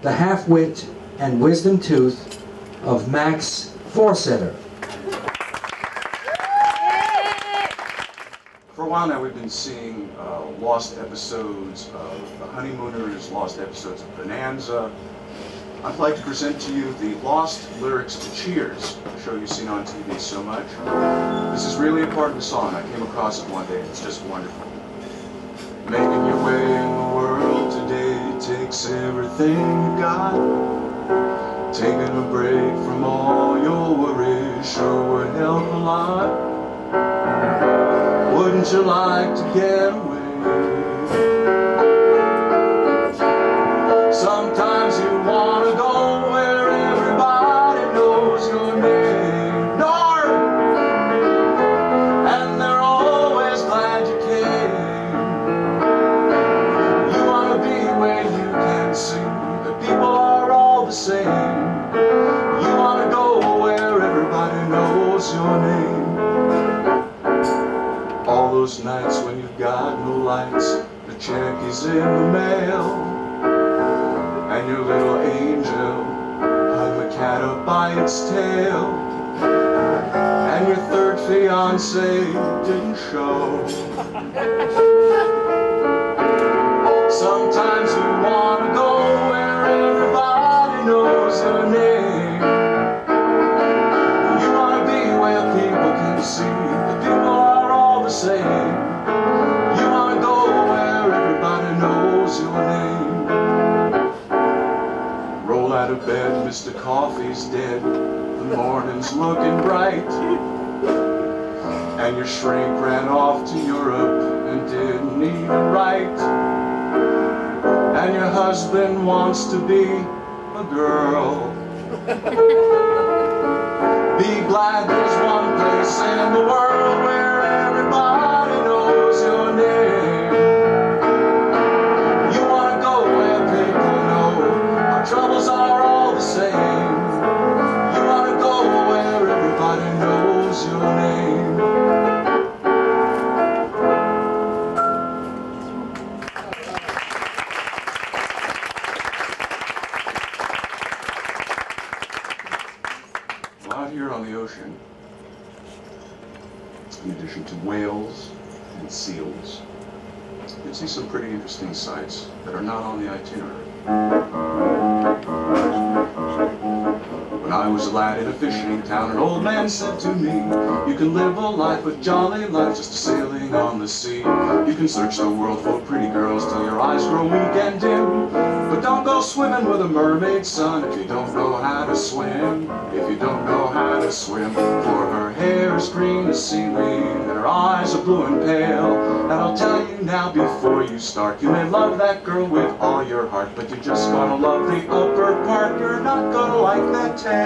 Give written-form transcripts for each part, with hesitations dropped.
the half-wit and wisdom tooth of Max Forsetter. For a while now, we've been seeing lost episodes of The Honeymooners, lost episodes of Bonanza. I'd like to present to you the lost lyrics to Cheers, a show you've seen on TV so much. This is really a part of the song. I came across it one day, and it's just wonderful. Making your way in the world today takes everything you got. Taking a break from all your worries sure would help a lot. Wouldn't you like to get away? Sometimes you want to go where everybody knows your name, darling, and they're always glad you came. You want to be where you can see that people are all the same. You want to go where everybody knows your name. All those nights when you've got no lights, the check is in the mail, and your little angel hung the cat up by its tail, and your third fiancé didn't show. Sometimes you want to go where everybody knows your name. You want to be where people can see that people are all the same. You want to go where everybody knows your name. Roll out of bed, Mr. Coffee's dead, the morning's looking bright, and your shrink ran off to Europe and didn't even write, and your husband wants to be a girl. Be glad there's one place in the world where everybody knows your name. You want to go where people know our troubles are all the same. You want to go where everybody knows your name. Well, out here on the ocean, in addition to whales and seals, you can see some pretty interesting sights that are not on the itinerary. When I was a lad in a fishing town, an old man said to me, you can live a life, a jolly life, just sailing on the sea. You can search the world for pretty girls till your eyes grow weak and dim, but don't go swimming with a mermaid, son, if you don't know how to swim. If you don't know how to swim, for her hair is green as seaweed and her eyes are blue and pale. And I'll tell you now before you start, you may love that girl with all your heart, but you're just gonna love the upper part, you're not gonna like that tail.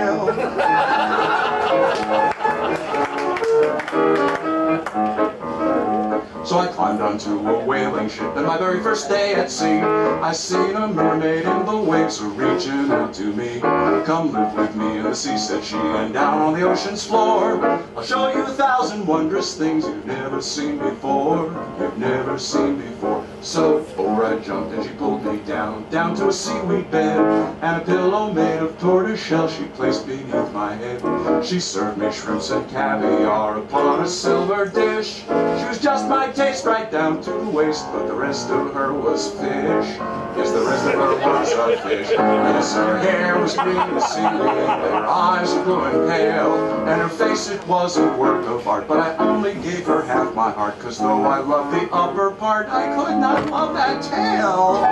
So I climbed onto a whaling ship, and my very first day at sea, I seen a mermaid in the waves reaching out to me. Come live with me in the sea, said she, and down on the ocean's floor, I'll show you 1,000 wondrous things you've never seen before. You've never seen before. So over I jumped and she pulled me down to a seaweed bed, and a pillow made of tortoiseshell she placed beneath my head. She served me shrimps and caviar upon a silver dish. She was just my taste right down to the waist, but the rest of her was fish. Yes, the rest of her was a fish. Yes, her hair was green as seaweed, and her eyes were blue and pale, and her face, it was a work of art, but I only gave her half my heart, 'cause though I loved the upper part, I could not love that tail.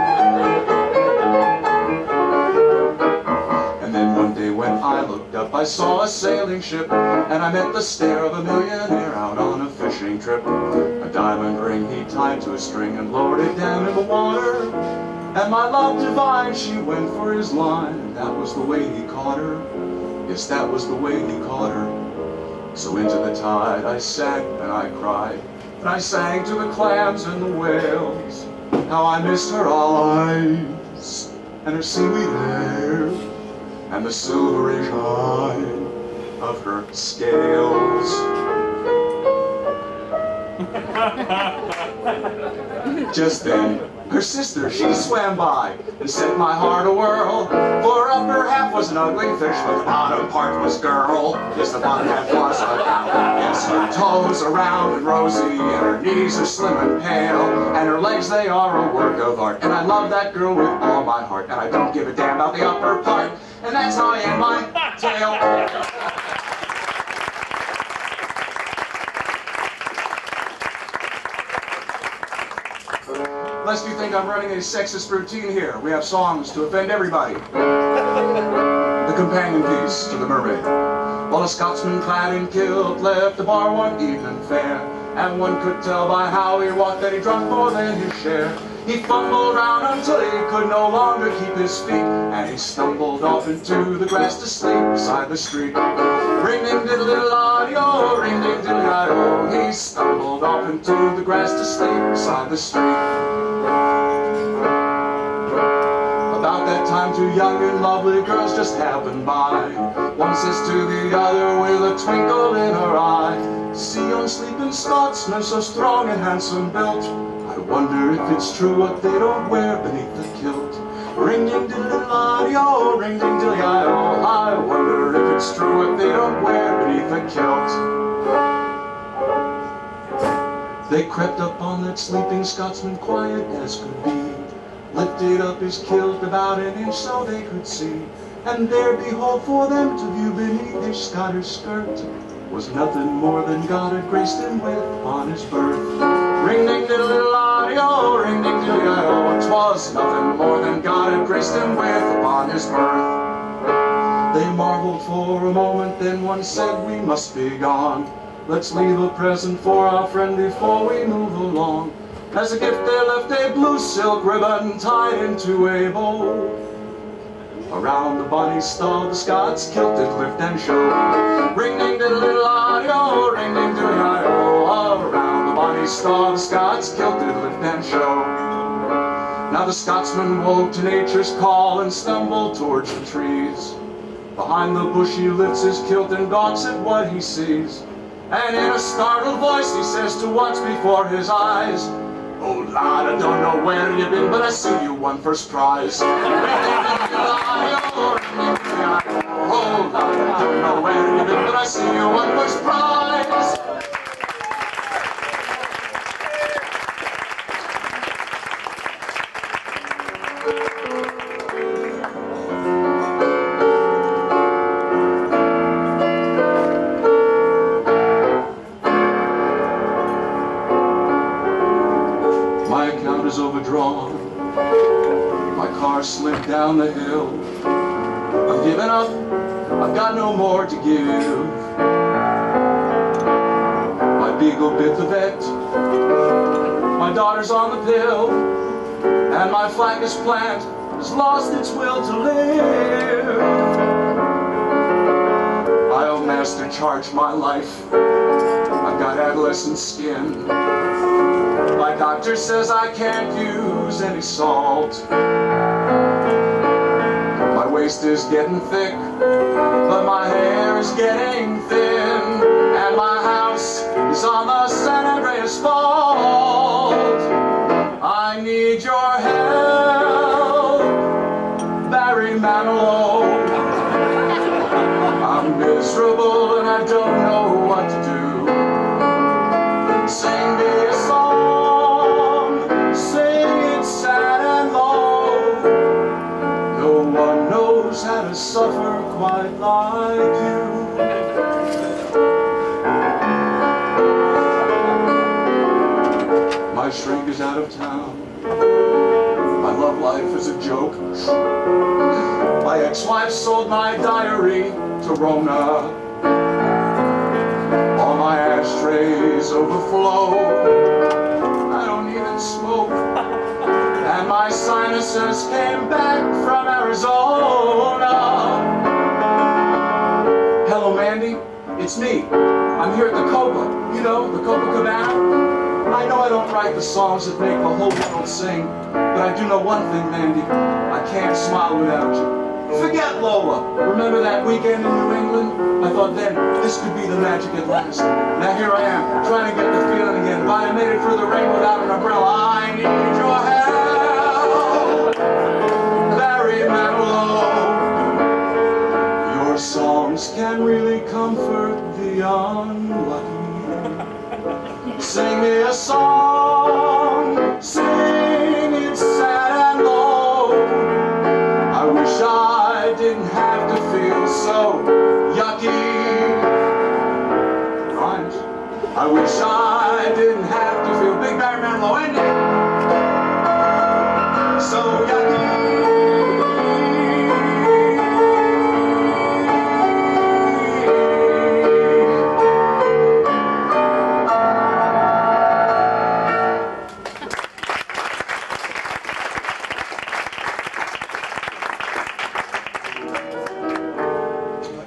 And then one day when I looked up, I saw a sailing ship, and I met the stare of a millionaire out on a fishing trip. A diamond ring he tied to a string and lowered it down in the water, and my love divine, she went for his line, and that was the way he caught her. Yes, that was the way he caught her. So into the tide I sat and I cried, and I sang to the clams and the whales, how I missed her eyes, and her seaweed hair, and the silvery shine of her scales. Just then, her sister, she swam by and set my heart a-whirl. For her upper half was an ugly fish, but the bottom part was girl. Yes, the bottom half was a cow. Yes, her toes are round and rosy, and her knees are slim and pale, and her legs, they are a work of art. And I love that girl with all my heart, and I don't give a damn about the upper part. And that's how I end my tale. Lest you think I'm running a sexist routine here, we have songs to offend everybody. The companion piece to The Mermaid. Well, a Scotsman clad in kilt left the bar one evening fair, and one could tell by how he walked that he drunk more than his share. He fumbled round until he could no longer keep his feet, and he stumbled off into the grass to sleep beside the street. Ring-ding-diddle-diddle-audio, ring-ding-diddle-audio, he stumbled off into the grass to sleep beside the street. About that time, two young and lovely girls just happened by. One says to the other with a twinkle in her eye, "See yon sleeping Scotsman, so strong and handsome built, I wonder if it's true what they don't wear beneath the kilt." Ring-ding-diddle-audio, ring-ding-diddle-audio, I wonder if it's true what they don't wear beneath the kilt. They crept up on that sleeping Scotsman, quiet as could be, lifted up his kilt about an inch so they could see, and there, behold, for them to view beneath his Scottish skirt was nothing more than God had graced him with on his birth. Ring-ding-diddle-diddle-audio, ring-ding-diddle-audio, 'twas nothing more than God had graced him with upon his birth. They marveled for a moment, then one said, "We must be gone. Let's leave a present for our friend before we move along." As a gift they left a blue silk ribbon tied into a bow. Around the bonny stall the Scots kilted lift and show. Ring-ding-diddle-audio, ring-ding-diddle-audio, around the bonny stall the Scots kilted lift and show. Now the Scotsman woke to nature's call and stumbled towards the trees. Behind the bush he lifts his kilt and gawks at what he sees. And in a startled voice he says to what's before his eyes, "Oh lad, I don't know where you've been, but I see you won first prize." Oh lad, I don't know where you've been, but I see you won first prize. My account is overdrawn, my car slid down the hill. I'm giving up, I've got no more to give. My beagle bit the vet, my daughter's on the pill, and my flagus plant has lost its will to live. I owe master charge my life, I've got adolescent skin. My doctor says I can't use any salt. My waist is getting thick, but my hair is getting thin, and my house is on the San Andreas fault. I need your help, Barry Manilow. I'm miserable and I don't know what to do. Sing me a song, sing it sad and low. No one knows how to suffer quite like you. My shrink is out of town, my love life is a joke. My ex-wife sold my diary to Rona. All my ashtrays overflow, I don't even smoke, and my sinuses came back from Arizona. Hello Mandy, it's me, I'm here at the Copa, you know, the Copacabana. I know I don't write the songs that make the whole world sing, but I do know one thing, Mandy, I can't smile without you. Forget Lola. Remember that weekend in New England? I thought then, this could be the magic at last. Now here I am, trying to get the feeling again. If I had made it through the rain without an umbrella, I need your help. Barry Manilow. Your songs can really comfort the unlucky. Sing me a song, sing it sad and low. I wish I didn't have to feel so yucky. Rhymes. I wish I didn't have to feel Big Barry Manilow ending so yucky.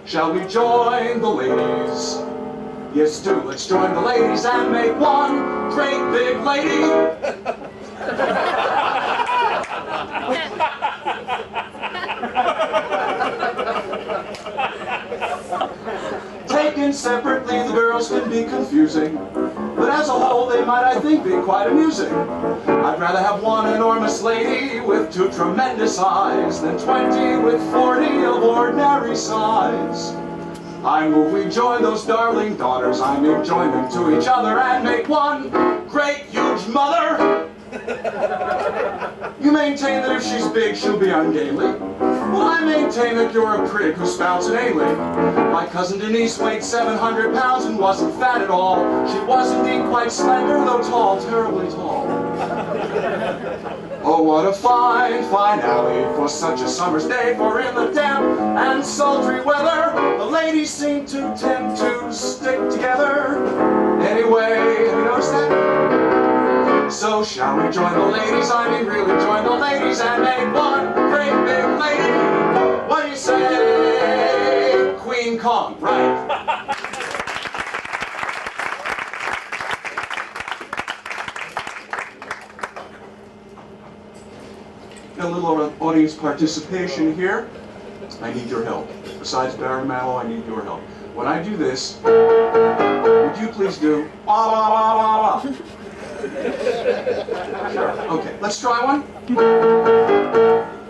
Shall we join the ladies? Yes, do. Let's join the ladies and make one great big lady. Taken separately, the girls can be confusing, but as a whole, they might, I think, be quite amusing. I'd rather have one enormous lady with 2 tremendous eyes than 20 with 40 of ordinary size. I move we join those darling daughters, I mean join them to each other and make one great huge mother. You maintain that if she's big, she'll be ungainly. Well, I maintain that you're a prig who spouts inanely. My cousin Denise weighed 700 pounds and wasn't fat at all. She was indeed quite slender, though tall, terribly tall. Oh, what a fine, fine alley for such a summer's day, for in the damp and sultry weather, the ladies seem to tend to stick together. Anyway, have you noticed that? So shall we join the ladies, I mean really join the ladies and make one great big lady? What do you say? Queen Kong, right? A little audience participation here. I need your help. Besides Barry Manilow, I need your help. When I do this, would you please do wah wah wah wah wah? Sure. Okay, let's try one.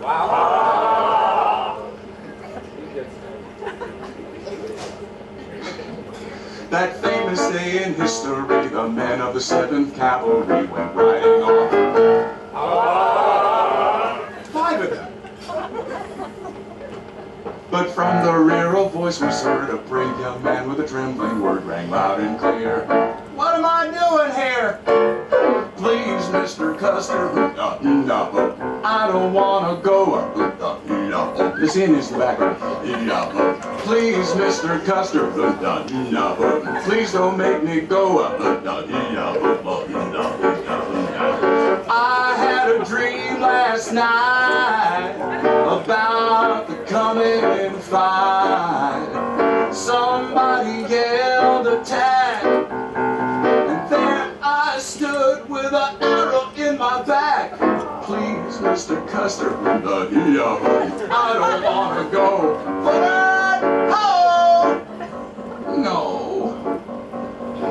Wow. That famous day in history, the men of the 7th Cavalry went riding off. 5 of them. But from the rear a voice was heard, a brave young man with a trembling word rang loud and clear. What am I doing here? Please, Mr. Custer, I don't want to go. This in is the background. Please, Mr. Custer, please don't make me go. I had a dream last night about the coming fight. Somebody yelled attack, and there I stood with an arrow in my back. Please, Mr. Custer, I don't want to go for that. Oh, no.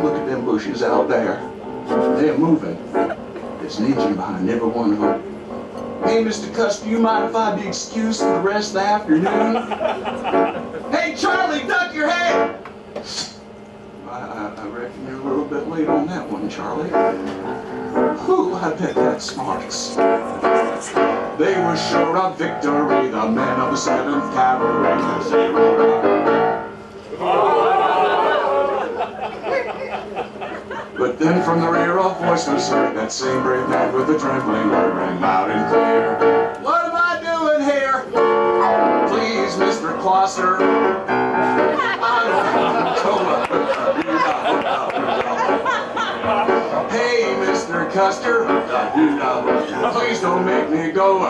Look at them bushes out there. They're moving. There's an engine behind every one of them. Hey, Mr. Custer, you mind if I be excused for the rest of the afternoon? Hey, Charlie, duck your head! I reckon you're a little bit late on that one, Charlie. Whew, I bet that smarts. They were sure of victory, the men of the 7th Cavalry, as they rode on. But then from the rear a voice was heard, that same brave man with the trembling word rang loud and clear. What am I doing here? Please, Mr. Closser, I don't want to go. Hey, Mr. Custer, please don't make me go.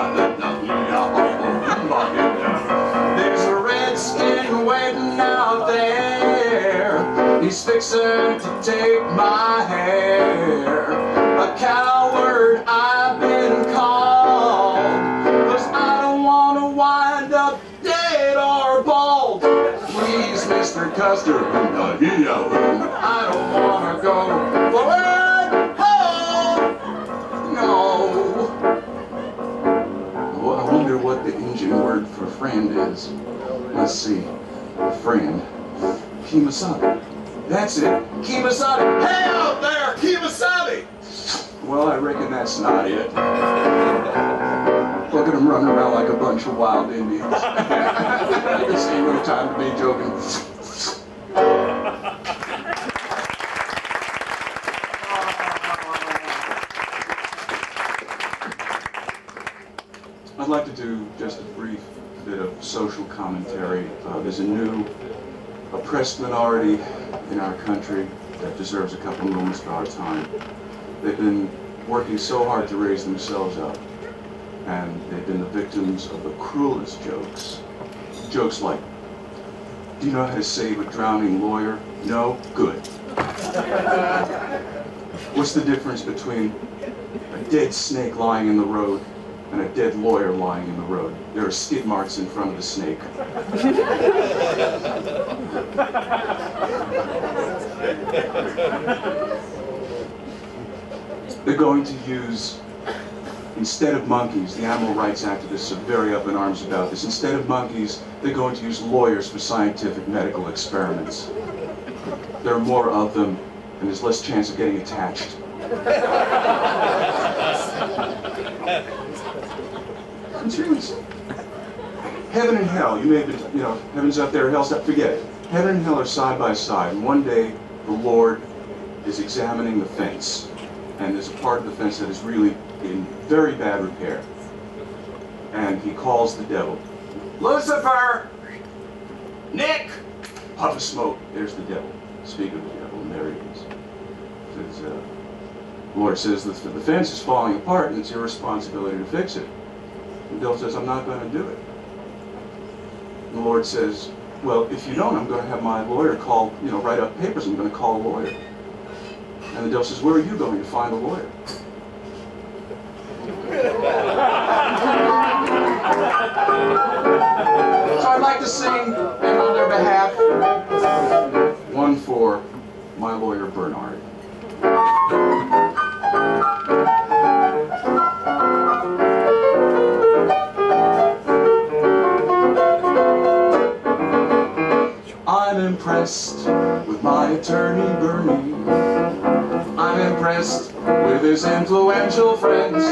There's a redskin waiting out there. He's fixing to take my hair. A coward I've been called, 'cause I don't want to wind up Mr. Custer, I don't wanna go forward home. No. Well, I wonder what the Indian word for friend is. Let's see. Friend. Kimasabi. That's it. Kimasabi. Hey out there, Kimasabi! Well, I reckon that's not it. Look at them running around like a bunch of wild Indians. This ain't no time to be joking. I'd like to do just a brief bit of social commentary. There's a new oppressed minority in our country that deserves a couple moments of our time. They've been working so hard to raise themselves up, and they've been the victims of the cruelest jokes. Jokes like, do you know how to save a drowning lawyer? No? Good. What's the difference between a dead snake lying in the road and a dead lawyer lying in the road? There are skid marks in front of the snake. They're going to use, instead of monkeys, the animal rights activists are very up in arms about this, instead of monkeys, they're going to use lawyers for scientific medical experiments. There are more of them, and there's less chance of getting attached. It's really simple. Heaven and hell, you may have been, heaven's up there, hell's up, forget it. Heaven and hell are side by side, and one day the Lord is examining the fence, and there's a part of the fence that is really in very bad repair. And he calls the devil, Lucifer! Nick! Puff of smoke, there's the devil. Speak of the devil, and there he is. Says, the Lord says that the fence is falling apart and it's your responsibility to fix it. The devil says, I'm not going to do it. And the Lord says, well, if you don't, I'm going to have my lawyer call, write up papers, I'm going to call a lawyer. And the devil says, where are you going to find a lawyer? So I'd like to sing, and on their behalf, one for my lawyer, Bernard. I'm impressed with my attorney, Bernie. I'm impressed with his influential friends.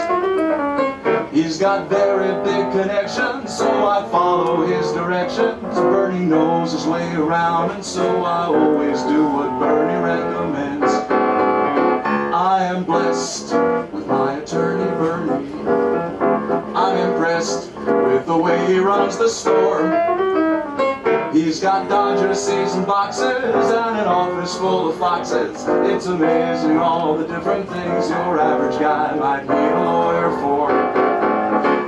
He's got very big connections, so I follow his directions. Bernie knows his way around, and so I always do what Bernie recommends. I am blessed with my attorney, Bernie. I'm impressed with the way he runs the store. He's got Dodger season boxes and an office full of foxes. It's amazing all the different things your average guy might need a lawyer for.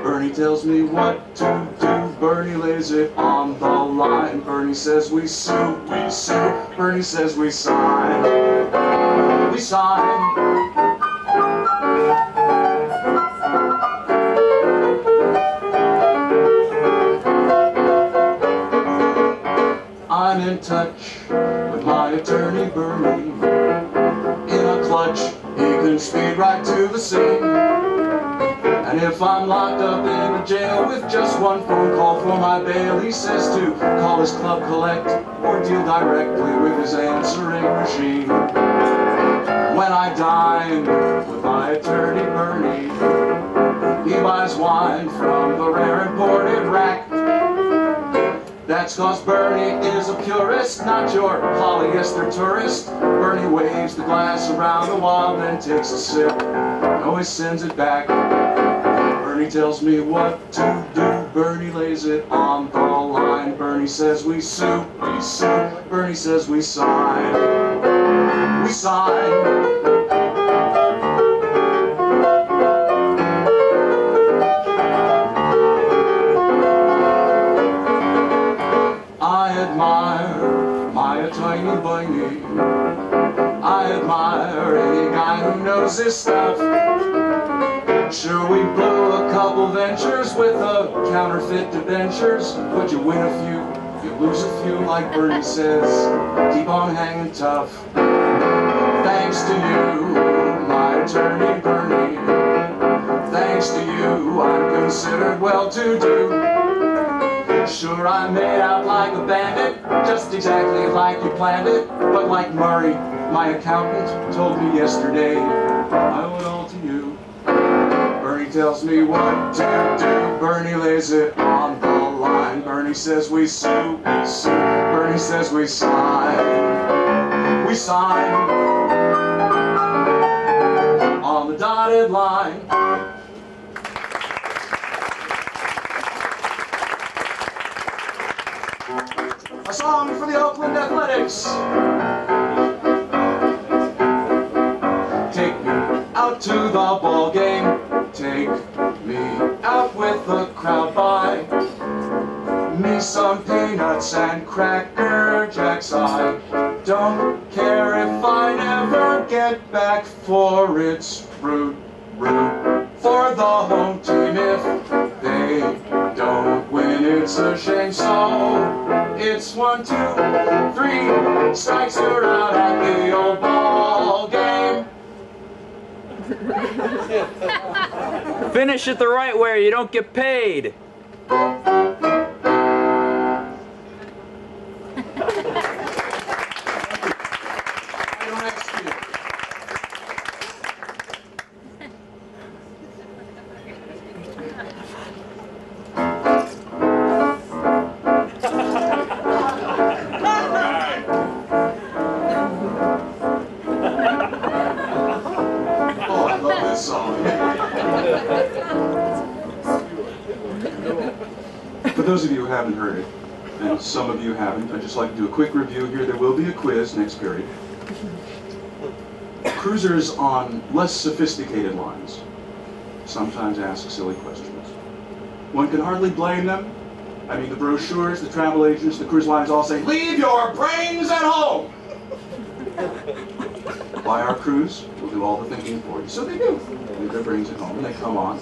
Bernie tells me what to do. Bernie lays it on the line. Bernie says we sue, we sue. Bernie says we sign, we sign. I'm in touch with my attorney, Bernie. In a clutch, he can speed right to the scene. And if I'm locked up in a jail with just one phone call for my bail, he says to call his club collect or deal directly with his answering machine. When I dine with my attorney, Bernie, he buys wine from the rare imported rack. That's cause Bernie is a purist, not your polyester tourist. Bernie waves the glass around the wall, then takes a sip, and always sends it back. Bernie tells me what to do. Bernie lays it on the line. Bernie says we sue, we sue. Bernie says we sign, we sign. I admire my attorney, Bernie. I admire any guy who knows his stuff. Sure, we blew a couple ventures with a counterfeit debentures, but you win a few, You lose a few, like Bernie says, keep on hanging tough. Thanks to you, my attorney Bernie. Thanks to you, I'm considered well-to-do. Sure, I made out like a bandit, just exactly like you planned it. But like Murray, my accountant, told me yesterday, I owe it all to you. Bernie tells me what to do. Bernie lays it on the line. Bernie says we sue, we sue. Bernie says we sign. We sign on the dotted line. A song for the Oakland Athletics. Take me out to the ball game. Take me out with the crowd. Buy me some peanuts and Cracker Jacks. I don't care if I never get back, for it's root for the home team if they don't win. It's a shame, so it's 1, 2, 3 strikes are out at the old ball game. Finish it the right way or you don't get paid. For those of you who haven't heard it, and some of you haven't, I'd just like to do a quick review here. There will be a quiz next period. Cruisers on less sophisticated lines sometimes ask silly questions. One can hardly blame them. I mean, the brochures, the travel agents, the cruise lines all say, leave your brains at home! By our cruise, we'll do all the thinking for you. So they do. They leave their brains at home, and they come on,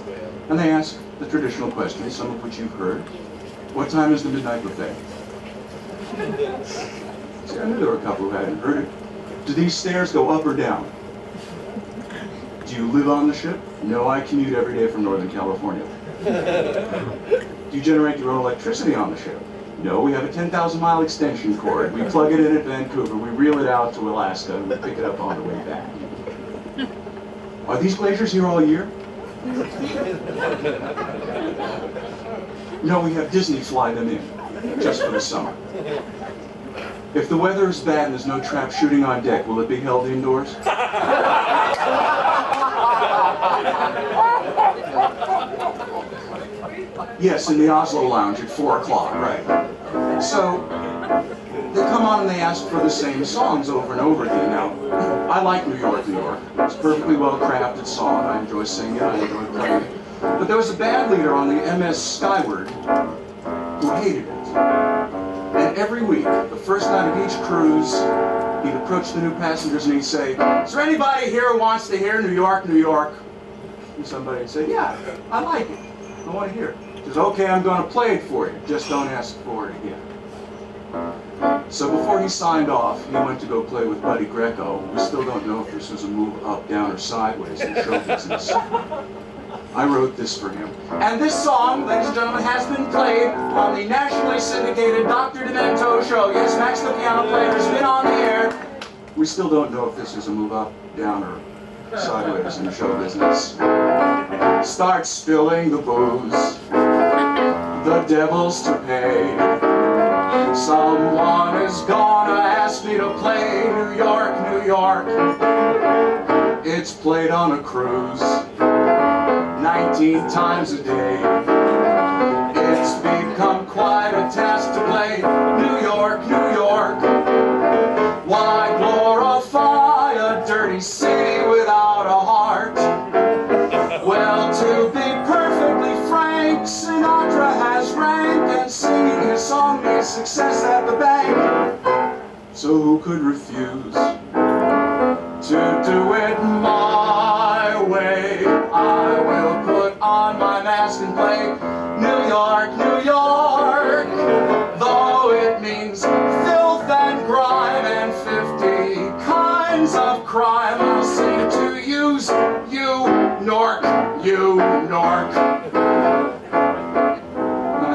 and they ask the traditional questions, some of which you've heard. What time is the midnight buffet? See, I knew there were a couple who hadn't heard it. Do these stairs go up or down? Do you live on the ship? No, I commute every day from Northern California. Do you generate your own electricity on the ship? No, we have a 10,000-mile extension cord. We plug it in at Vancouver, we reel it out to Alaska, and we pick it up on the way back. Are these glaciers here all year? No, we have Disney fly them in, just for the summer. If the weather is bad and there's no trap shooting on deck, will it be held indoors? Yes, in the Oslo lounge at 4 o'clock, right. So, they come on and they ask for the same songs over and over again. Now, I like New York, New York. It's a perfectly well-crafted song. I enjoy singing it, I enjoy playing it. But there was a band leader on the MS Skyward who hated it. And every week, the first night of each cruise, he'd approach the new passengers and he'd say, is there anybody here who wants to hear New York, New York? And somebody would say, yeah, I like it. I want to hear it. He says, okay, I'm going to play it for you. Just don't ask for it again. So before he signed off, he went to go play with Buddy Greco. We still don't know if this was a move up, down, or sideways in show business. I wrote this for him. And this song, ladies and gentlemen, has been played on the nationally syndicated Dr. Demento show. Yes, Max the piano player has been on the air. We still don't know if this is a move up, down, or sideways in show business. Start spilling the booze. The devil's to pay. Someone is gonna ask me to play New York, New York. It's played on a cruise 19 times a day. It's become quite a task to play New York, New York. Why glorify a dirty city without a heart? Well, to be perfectly frank, Sinatra has rank, and singing his song means success at the bank. So who could refuse to do it my way? I will put on my mask and play New York, New York. Though it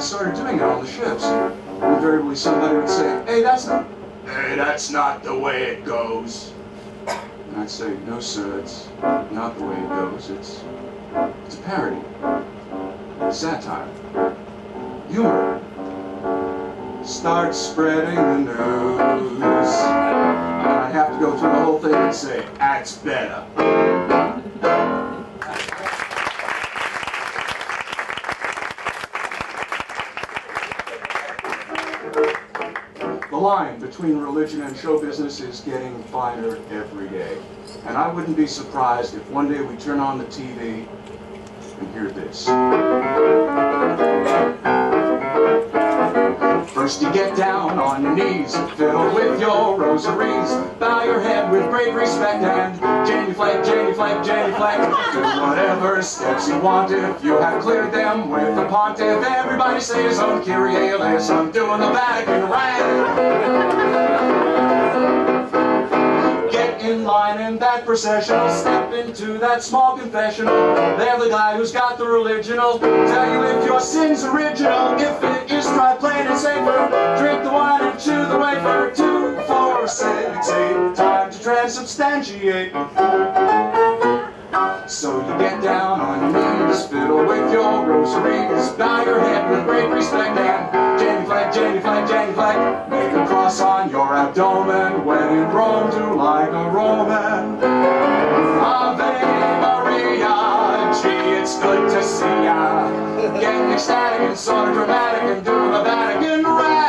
started doing that on the ships. Invariably somebody would say, hey, that's not the way it goes. And I'd say, no, sir, it's not the way it goes. It's a parody, satire, humor. Start spreading the news. And I have to go through the whole thing and say, that's better. The line between religion and show business is getting finer every day. And I wouldn't be surprised if one day we turn on the TV and hear this. First you get down on your knees, fiddle with your rosaries, bow your head with great respect and genuflect, genuflect, genuflect. Do whatever steps you want if you have cleared them with the pontiff. Everybody say his own Kyrie eleison, doing the Vatican rag. Get in line in that processional, step into that small confessional. They're the guy who's got the religional, tell you if your sin's original. If it is, try plain and safer. Drink the wine and chew the wafer. 2, 4, 6, 8. Time to transubstantiate. So you get down on your knees, fiddle with your rosaries, bow your head with great respect and genuflect, genuflect, genuflect. Make a cross on your abdomen. When in Rome, do like a Roman. Ave Maria, gee, it's good to see ya. Getting ecstatic and sort of dramatic and doing the Vatican rag.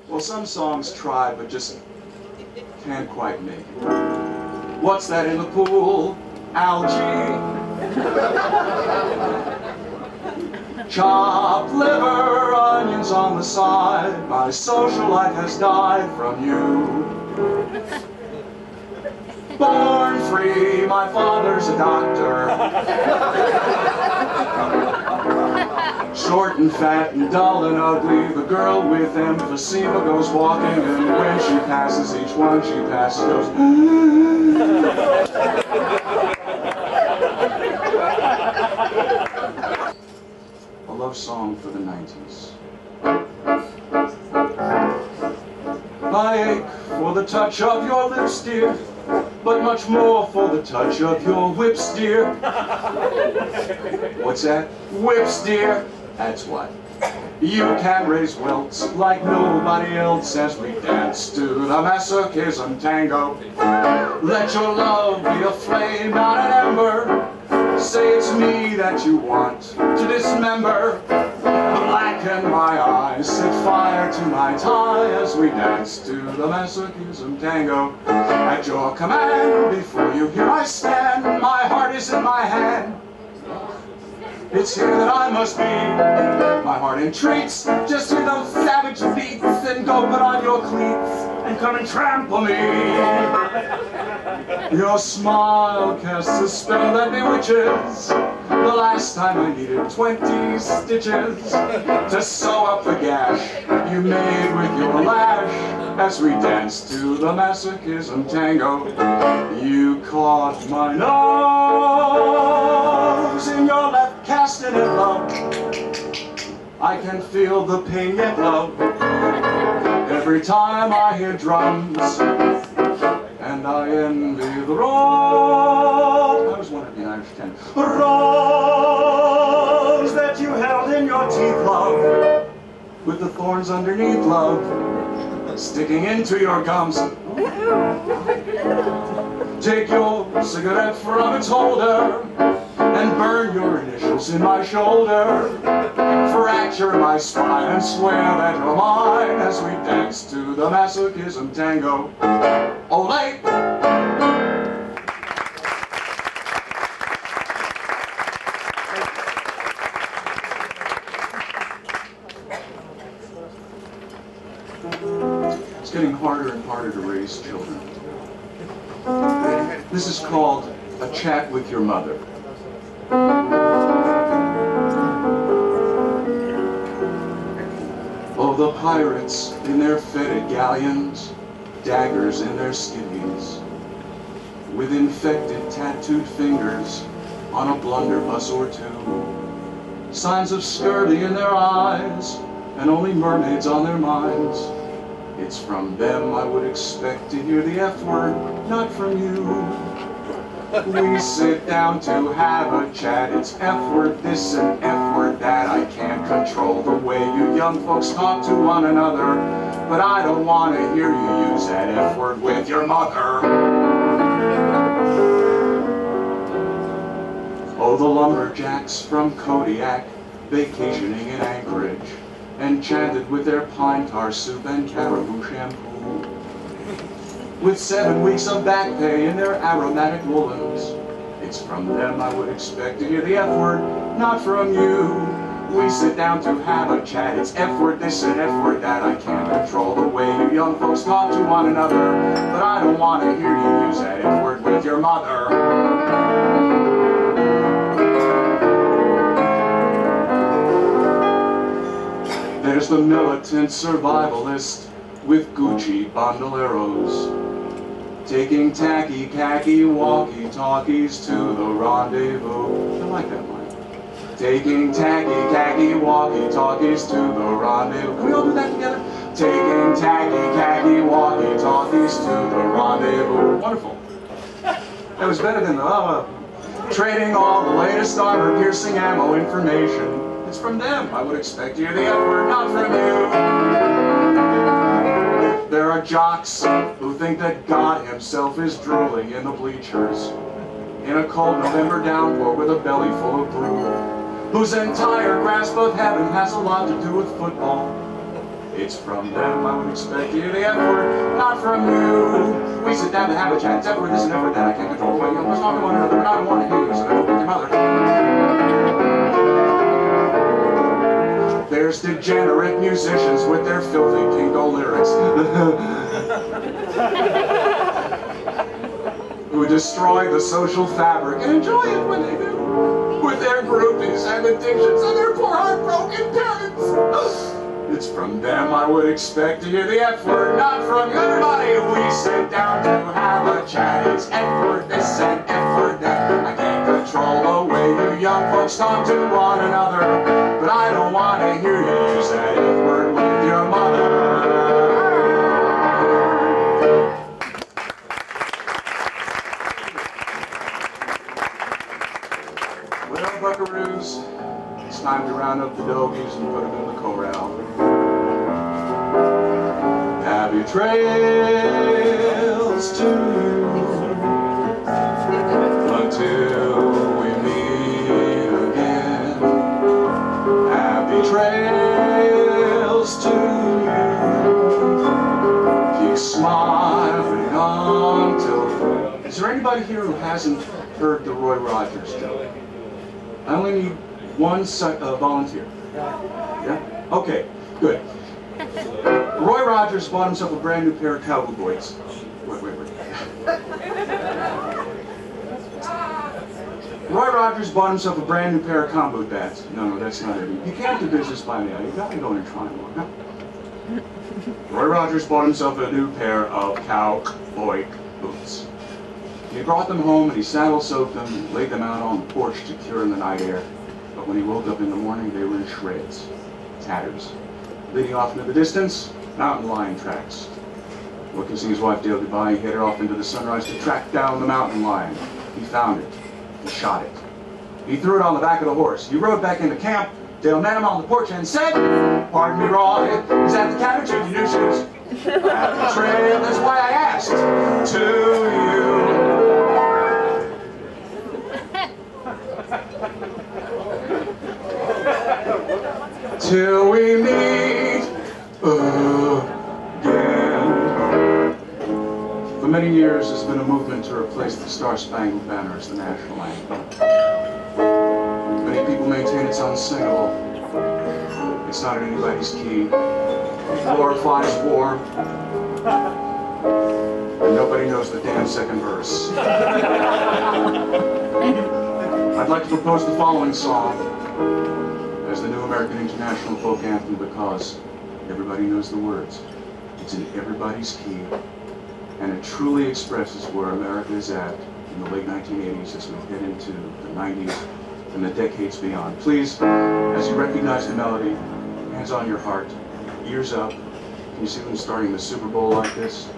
Well, some songs try, but just can't quite make it. What's that in the pool? Algae. Chopped liver, onions on the side. My social life has died from you. Born free, my father's a doctor. Short and fat and dull and ugly, the girl with emphysema goes walking, and when she passes, each one she passes goes A love song for the 90s. I ache for the touch of your lips, dear, but much more for the touch of your whips, dear. What's that? Whips, dear. That's what. You can raise welts like nobody else as we dance to the masochism tango. Let your love be a flame, not an ember. Say it's me that you want to dismember. Blacken my eyes, set fire to my tie as we dance to the masochism tango. At your command, before you here I stand. My heart is in my hand. It's here that I must be. My heart entreats, just hear those savage beats, and go put on your cleats and come and trample me. Your smile casts a spell that bewitches. The last time I needed 20 stitches to sew up the gash you made with your lash as we danced to the masochism tango. You caught my nose in your left castanet, love. I can feel the pain yet, love, every time I hear drums. And I envy the rose. I was one of the Irish 10. Rose that you held in your teeth, love, with the thorns underneath, love, sticking into your gums. Take your cigarette from its holder and burn your initials in my shoulder. Fracture my spine and swear that you're mine as we dance to the masochism tango. Ole! It's getting harder and harder to raise children. This is called A Chat with Your Mother. Oh, the pirates in their fetid galleons daggers in their skivvies, with infected tattooed fingers on a blunderbuss or two, signs of scurvy in their eyes, and only mermaids on their minds. It's from them I would expect to hear the F word, not from you. We sit down to have a chat, it's F word this and F word that. I can't control the way you young folks talk to one another, but I don't want to hear you use that F word with your mother. Oh, the lumberjacks from Kodiak, vacationing in Anchorage, enchanted with their pine tar soup and caribou shampoo, with 7 weeks of back pay in their aromatic woolens. It's from them I would expect to hear the F word, not from you. We sit down to have a chat, it's F word this and F word that. I can't control the way you young folks talk to one another, but I don't want to hear you use that F word with your mother. There's the militant survivalist with Gucci bandoleros, taking tacky khaki walkie-talkies to the rendezvous. I like that line. Taking tacky khaki walkie-talkies to the rendezvous. Can we all do that together? Taking tacky khaki walkie-talkies to the rendezvous. Wonderful. That was better than the trading all the latest armor-piercing ammo information. It's from them I would expect you to hear the F word, not from you. There are jocks who think that God himself is drooling in the bleachers in a cold November downpour with a belly full of brew, whose entire grasp of heaven has a lot to do with football. It's from them I would expect you to hear the F word, not from you. We sit down to have a chat, it's F word this and F word that. I can't control the way you almost talk to one another, but I don't want to hear you use it with your mother. There's degenerate musicians with their filthy Kingo lyrics who destroy the social fabric and enjoy it when they do, with their groupies and addictions and their poor heartbroken parents. It's from them I would expect to hear the F word, not from you. Everybody, we sit down to have a chat, it's F word this and F word that. I can't control the way you young folks talk to one another, but I don't want to hear you use that F word with your mother. Well, buckaroos, it's time to round up the doggies and put them in the corral. Happy trails to you until we meet again. Happy trails to you. Keep smiling until. Is there anybody here who hasn't heard the Roy Rogers joke? I only need one volunteer. Yeah? Okay, good. Roy Rogers bought himself a brand new pair of cowboy boots. Wait. Roy Rogers bought himself a brand new pair of combo bats. No, that's not it. You can't do business by me. You got me going and trying one. No. Roy Rogers bought himself a new pair of cowboy boots. He brought them home and he saddle soaked them and laid them out on the porch to cure in the night air. But when he woke up in the morning, they were in shreds, tatters. Leading off into the distance, mountain lion tracks. Well, kissing his wife Dale goodbye, he headed off into the sunrise to track down the mountain lion. He found it. He shot it. He threw it on the back of the horse. He rode back into camp. Dale met him on the porch and said, "Pardon me, Roy, is that the cabbage or the new shoes?" Happy trail, that's why I asked. To you. Till we meet again. For many years, there's been a movement to replace the Star-Spangled Banner as the national anthem. Many people maintain it's unsingable. It's not in anybody's key. It glorifies war. And nobody knows the damn second verse. I'd like to propose the following song as the new American International Folk Anthem because everybody knows the words. It's in everybody's key. and it truly expresses where America is at in the late 1980s as we head into the 90s and the decades beyond. Please, as you recognize the melody, hands on your heart, ears up. Can you see them starting the Super Bowl like this?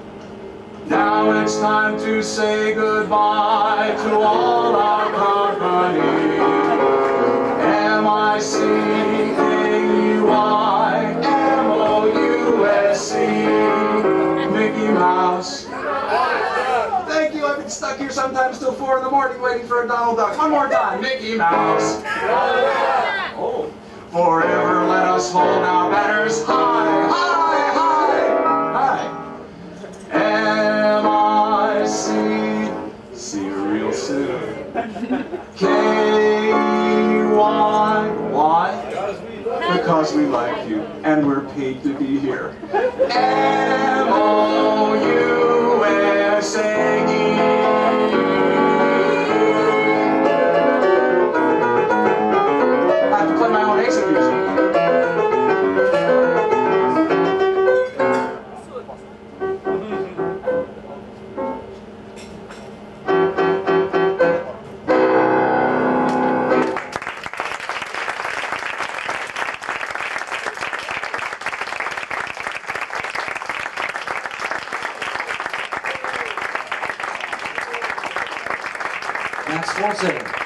Now it's time to say goodbye to all our company. M-I-C-K-E-Y-M-O-U-S-E, Mickey Mouse. Thank you, I've been stuck here sometimes till 4 in the morning waiting for a Donald Duck. One more time, Mickey Mouse. Oh. Forever let us hold our banners high, high, high, high. M-I-C, see you real soon. K-Y, why? Because we like you, and we're paid to be here. M-O-U-S-A-E. I have to play my own exit music. Max Forsythe.